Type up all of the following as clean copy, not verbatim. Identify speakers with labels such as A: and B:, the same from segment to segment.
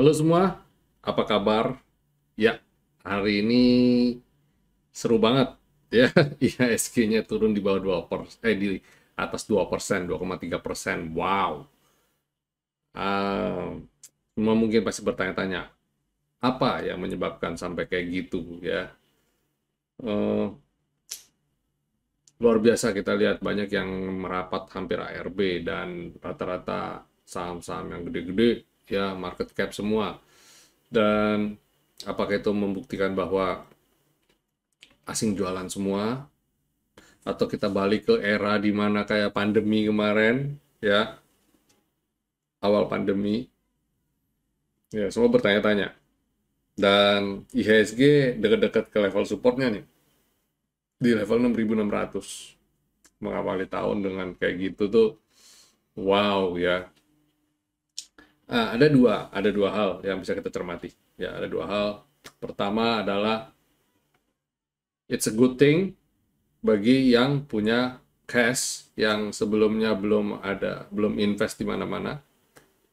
A: Halo semua, apa kabar? Ya, hari ini seru banget ya. IHSG-nya turun di bawah 2%, di atas 2%, 2,3%. Wow. Ah, Semua mungkin pasti bertanya-tanya, apa yang menyebabkan sampai kayak gitu ya? Eh, Luar biasa kita lihat banyak yang merapat hampir ARB dan rata-rata saham-saham yang gede-gede ya market cap semua. Dan apakah itu membuktikan bahwa asing jualan semua atau kita balik ke era di mana kayak pandemi kemarin ya, awal pandemi ya, semua bertanya-tanya. Dan IHSG dekat-dekat ke level supportnya nih, di level 6.600 mengawali tahun dengan kayak gitu tuh. Wow ya. Ada dua hal yang bisa kita cermati ya, ada dua hal. Pertama adalah it's a good thing bagi yang punya cash yang sebelumnya belum invest di mana-mana.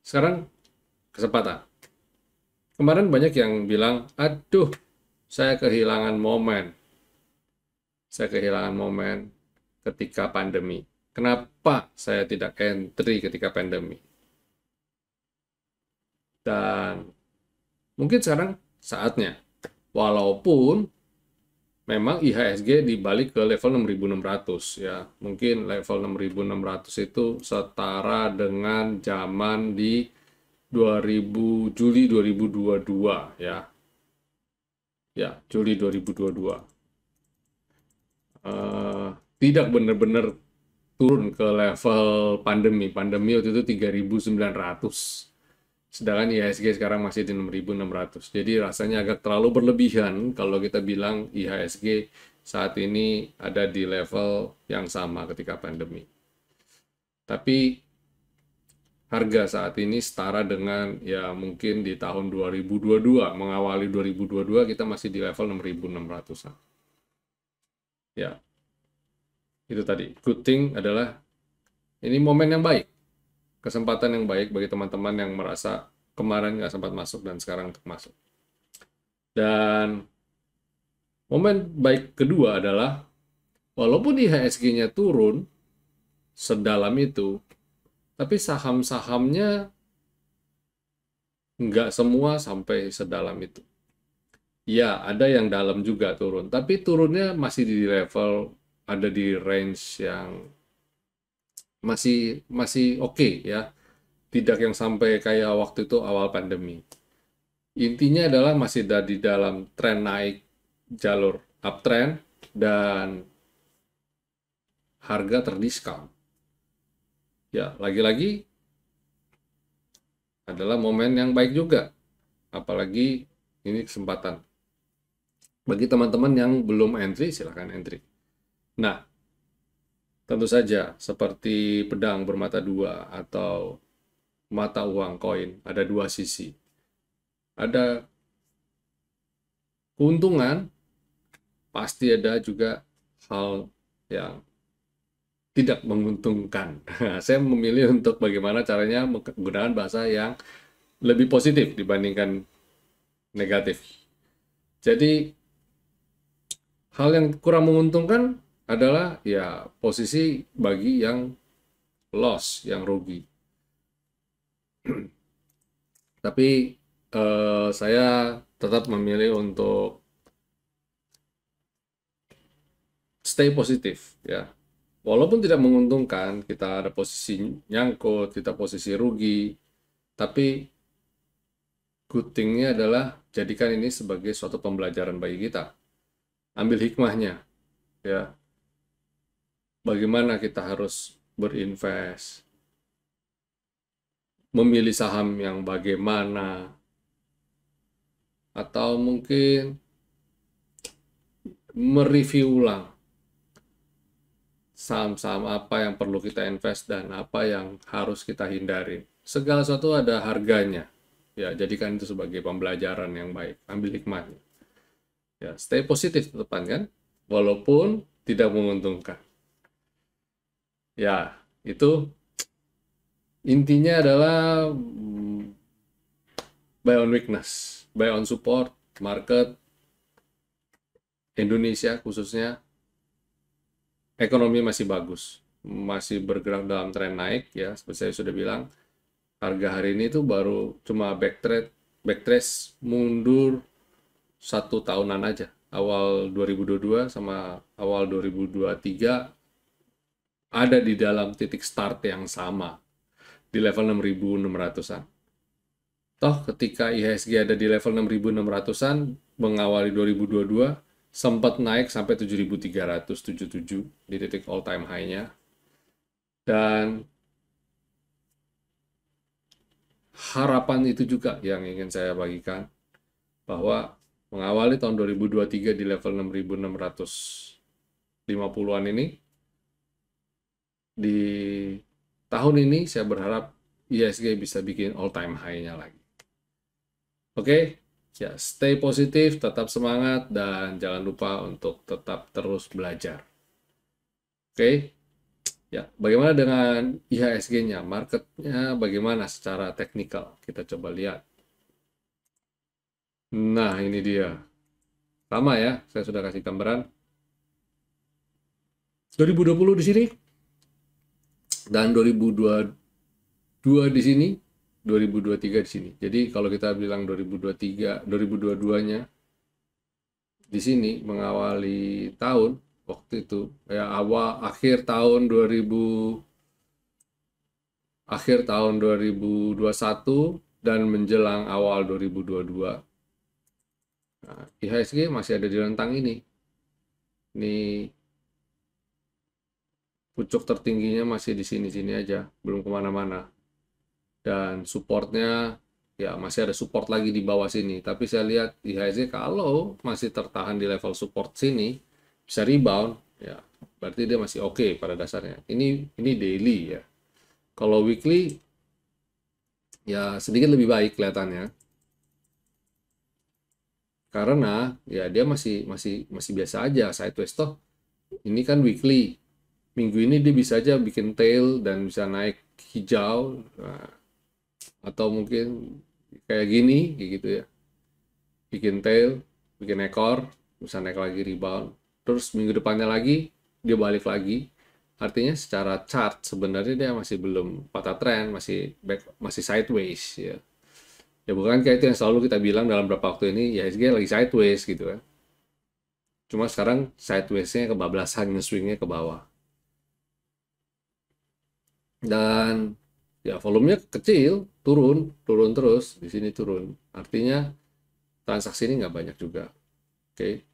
A: Sekarang kesempatan. Kemarin banyak yang bilang, aduh, saya kehilangan momen. Saya kehilangan momen ketika pandemi. Kenapa saya tidak entry ketika pandemi? Dan mungkin sekarang saatnya. Walaupun memang IHSG dibalik ke level 6.600 ya. Mungkin level 6.600 itu setara dengan zaman di Juli 2022 ya. Ya, Juli 2022. eh, Tidak benar-benar turun ke level pandemi. Pandemi waktu itu 3.900. Sedangkan IHSG sekarang masih di 6.600. Jadi rasanya agak terlalu berlebihan kalau kita bilang IHSG saat ini ada di level yang sama ketika pandemi. Tapi harga saat ini setara dengan ya mungkin di tahun 2022, mengawali 2022 kita masih di level 6.600-an. Ya, itu tadi. Good thing adalah ini momen yang baik, kesempatan yang baik bagi teman-teman yang merasa kemarin nggak sempat masuk dan sekarang untuk masuk. Dan momen baik kedua adalah walaupun IHSG-nya turun sedalam itu, tapi saham-sahamnya nggak semua sampai sedalam itu. Ya, ada yang dalam juga turun, tapi turunnya masih di level, ada di range yang masih masih oke ya. Tidak yang sampai kayak waktu itu awal pandemi. Intinya adalah masih ada di dalam tren naik, jalur uptrend, dan harga terdiskon. Ya, lagi-lagi adalah momen yang baik juga. Apalagi ini kesempatan. Bagi teman-teman yang belum entry, silahkan entry. Nah, tentu saja seperti pedang bermata dua atau mata uang koin, ada dua sisi. Ada keuntungan, pasti ada juga hal yang tidak menguntungkan. Saya memilih untuk bagaimana caranya menggunakan bahasa yang lebih positif dibandingkan negatif. Jadi, hal yang kurang menguntungkan adalah ya posisi bagi yang loss, yang rugi. Tapi saya tetap memilih untuk stay positif ya. Walaupun tidak menguntungkan, kita ada posisi nyangkut, kita posisi rugi, tapi good thing-nya adalah jadikan ini sebagai suatu pembelajaran bagi kita. Ambil hikmahnya, ya. Bagaimana kita harus berinvest, memilih saham yang bagaimana, atau mungkin mereview ulang saham-saham apa yang perlu kita invest dan apa yang harus kita hindari. Segala sesuatu ada harganya. Ya, jadikan itu sebagai pembelajaran yang baik. Ambil hikmahnya. Ya, stay positif teman kan, walaupun tidak menguntungkan. Ya, itu intinya adalah buy on weakness, buy on support, market Indonesia khususnya ekonomi masih bagus, masih bergerak dalam tren naik ya, seperti saya sudah bilang. Harga hari ini tuh baru cuma backtrace mundur 1 tahunan aja. Awal 2022 sama awal 2023 ada di dalam titik start yang sama di level 6.600-an. Toh ketika IHSG ada di level 6.600-an mengawali 2022 sempat naik sampai 7.377 di titik all time high-nya. Dan harapan itu juga yang ingin saya bagikan, bahwa mengawali tahun 2023 di level 6.650-an ini, di tahun ini saya berharap IHSG bisa bikin all time high-nya lagi. Oke, ya stay positif, tetap semangat, dan jangan lupa untuk tetap terus belajar. Oke, ya bagaimana dengan IHSG-nya? Marketnya bagaimana secara teknikal? Kita coba lihat. Nah, ini dia. Sama ya, saya sudah kasih gambaran. 2020 di sini, dan 2022 di sini, 2023 di sini. Jadi kalau kita bilang 2023, 2022-nya di sini mengawali tahun waktu itu ya akhir tahun 2021 dan menjelang awal 2022. Nah, IHSG masih ada di rentang ini. Ini pucuk tertingginya masih di sini-sini aja, belum kemana-mana. Dan supportnya ya masih ada support lagi di bawah sini, tapi saya lihat IHSG kalau masih tertahan di level support sini bisa rebound ya, berarti dia masih oke pada dasarnya. Ini daily ya. Kalau weekly ya sedikit lebih baik kelihatannya, karena ya dia masih biasa aja sideways. Toh ini kan weekly, minggu ini dia bisa aja bikin tail dan bisa naik hijau. Nah, atau mungkin kayak gini, kayak gitu ya, bikin tail, bikin ekor, bisa naik lagi rebound, terus minggu depannya lagi dia balik lagi. Artinya secara chart sebenarnya dia masih belum patah tren, masih sideways ya. Ya bukan kayak itu yang selalu kita bilang dalam beberapa waktu ini, ya IHSG lagi sideways gitu kan. Cuma sekarang sideways-nya kebablasan, nge-swing-nya ke bawah. Dan ya volumenya kecil, turun terus, di sini turun. Artinya transaksi ini nggak banyak juga. Oke.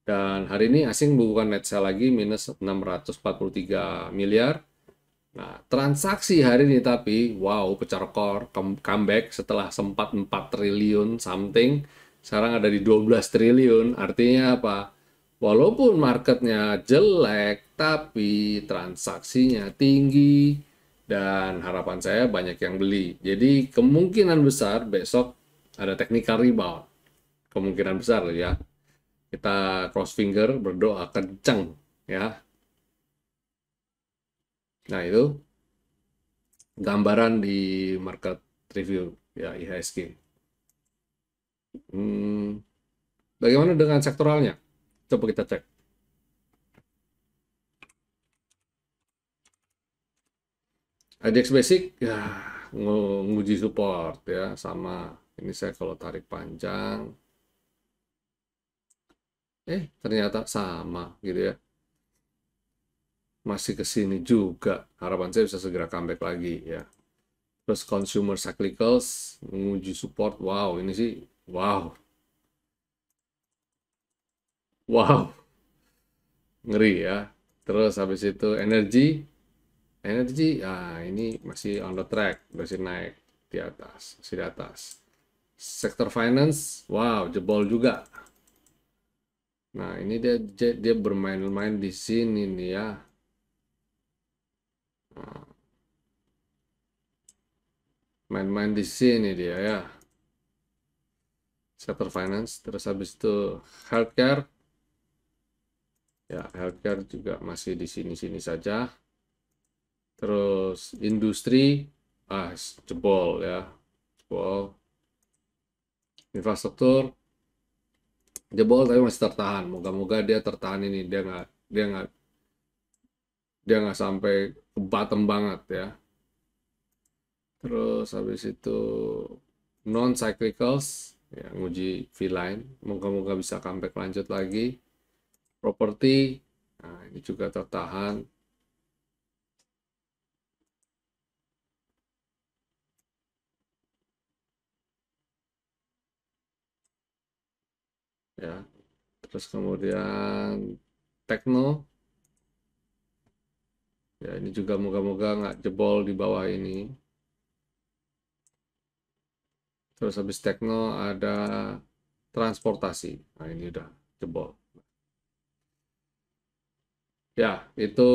A: Dan hari ini asing bukan net sell lagi, minus 643 miliar. Nah, transaksi hari ini tapi, wow, pecah rekor, comeback setelah sempat 4 triliun something, sekarang ada di 12 triliun. Artinya apa? Walaupun marketnya jelek, tapi transaksinya tinggi, dan harapan saya banyak yang beli. Jadi kemungkinan besar besok ada technical rebound. Kemungkinan besar ya. Kita cross finger, berdoa kencang ya. Nah, itu gambaran di market review ya IHSG. Bagaimana dengan sektoralnya? Coba kita cek. IDX Basic ya nguji support ya, sama ini saya kalau tarik panjang ternyata sama gitu ya, masih ke sini juga. Harapan saya bisa segera comeback lagi ya. Terus consumer cyclicals menguji support, wow ini sih wow ngeri ya. Terus habis itu energi ini masih on the track, masih naik di atas, masih di atas. Sektor finance, wow jebol juga. Nah ini dia bermain-main di sini nih ya. Main-main di sini dia ya. Sektor finance, terus habis itu healthcare. Ya, healthcare juga masih di sini-sini saja. Terus industri, jebol ya. Jebol. Infrastruktur jebol tapi masih tertahan. Moga-moga dia tertahan ini, dia nggak dia nggak sampai ke bottom banget ya. Terus habis itu non cyclicals ya, nguji V-line, moga-moga bisa comeback lanjut lagi. Properti, nah ini juga tertahan. Ya, terus kemudian Tekno, ya ini juga moga-moga nggak jebol di bawah ini. Terus habis Tekno ada transportasi, nah ini udah jebol. Ya, itu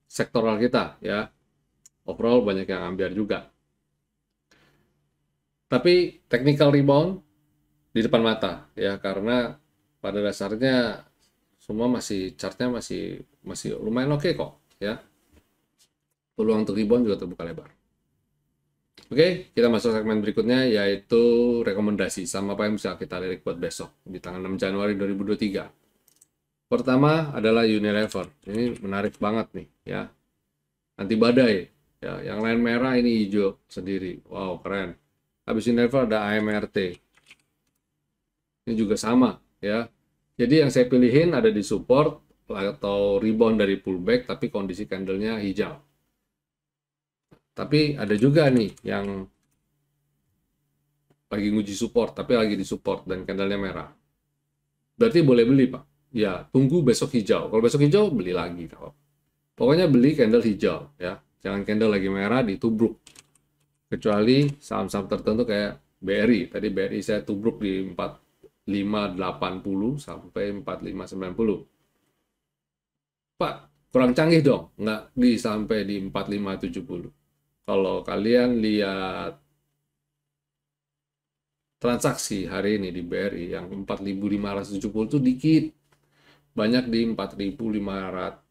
A: sektoral kita ya. Overall banyak yang ambiar juga. Tapi technical rebound di depan mata ya, karena pada dasarnya semua masih chartnya masih masih lumayan oke kok ya. Peluang untuk rebound juga terbuka lebar. Oke, kita masuk segmen berikutnya yaitu rekomendasi sama apa yang bisa kita lirik buat besok di tanggal 6 Januari 2023. Pertama adalah Unilever. Ini menarik banget nih ya. Anti badai ya, yang lain merah ini hijau sendiri. Wow, keren. Habis Unilever ada AMRT. Ini juga sama ya. Jadi yang saya pilihin ada di support atau rebound dari pullback tapi kondisi candlenya hijau. Tapi ada juga nih yang lagi nguji support tapi lagi di support dan candlenya merah. Berarti boleh beli, Pak. Ya, tunggu besok hijau. Kalau besok hijau beli lagi. Pokoknya beli candle hijau ya. Jangan candle lagi merah ditubruk. Kecuali saham-saham tertentu kayak BRI. Tadi BRI saya tubruk di 4580 sampai 4590. Pak, kurang canggih dong. Nggak sampai di 4570. Kalau kalian lihat transaksi hari ini di BRI yang 4.570 itu dikit. Banyak di 4.590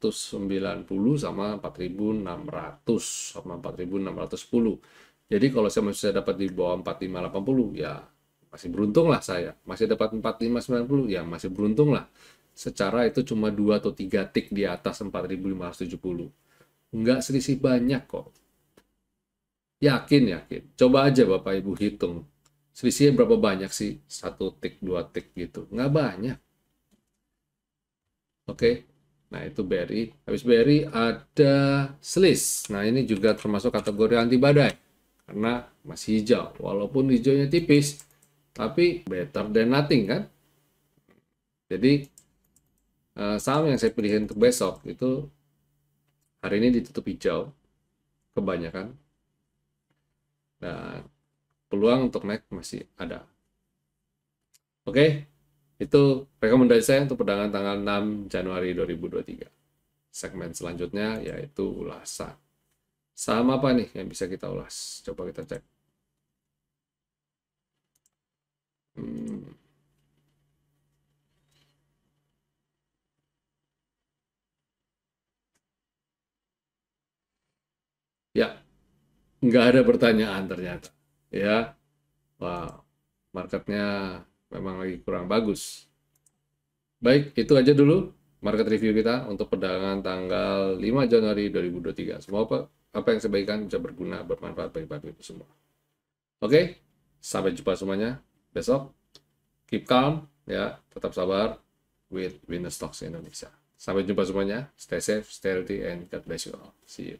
A: sama 4.600 sama 4.610. Jadi kalau saya masih dapat di bawah 4580 ya masih beruntung lah saya. Masih dapat 4590 ya masih beruntung lah. Secara itu cuma 2 atau 3 tick di atas 4.570. Nggak selisih banyak kok. Yakin. Coba aja Bapak Ibu hitung. Selisihnya berapa banyak sih? 1 tick, 2 tick gitu. Nggak banyak. Oke. Nah, itu BRI. Habis BRI ada SLIS. Nah, ini juga termasuk kategori anti badai. Karena masih hijau. Walaupun hijaunya tipis, tapi better than nothing kan? Jadi, saham yang saya pilihin untuk besok itu hari ini ditutup hijau. Kebanyakan. Dan peluang untuk naik masih ada. Oke. Itu rekomendasi saya untuk perdagangan tanggal 6 Januari 2023. Segmen selanjutnya yaitu ulasan. Saham apa nih yang bisa kita ulas? Coba kita cek. Ya, nggak ada pertanyaan ternyata. Ya, wah, marketnya memang lagi kurang bagus. Baik, itu aja dulu market review kita untuk perdagangan tanggal 5 Januari 2023. Semoga apa yang saya bagikan bisa berguna, bermanfaat bagi Bapak Ibu semua. Oke, sampai jumpa semuanya besok. Keep calm, ya, tetap sabar with Winner Stocks Indonesia. Sampai jumpa semuanya. Stay safe, stay healthy, and God bless you all. See you.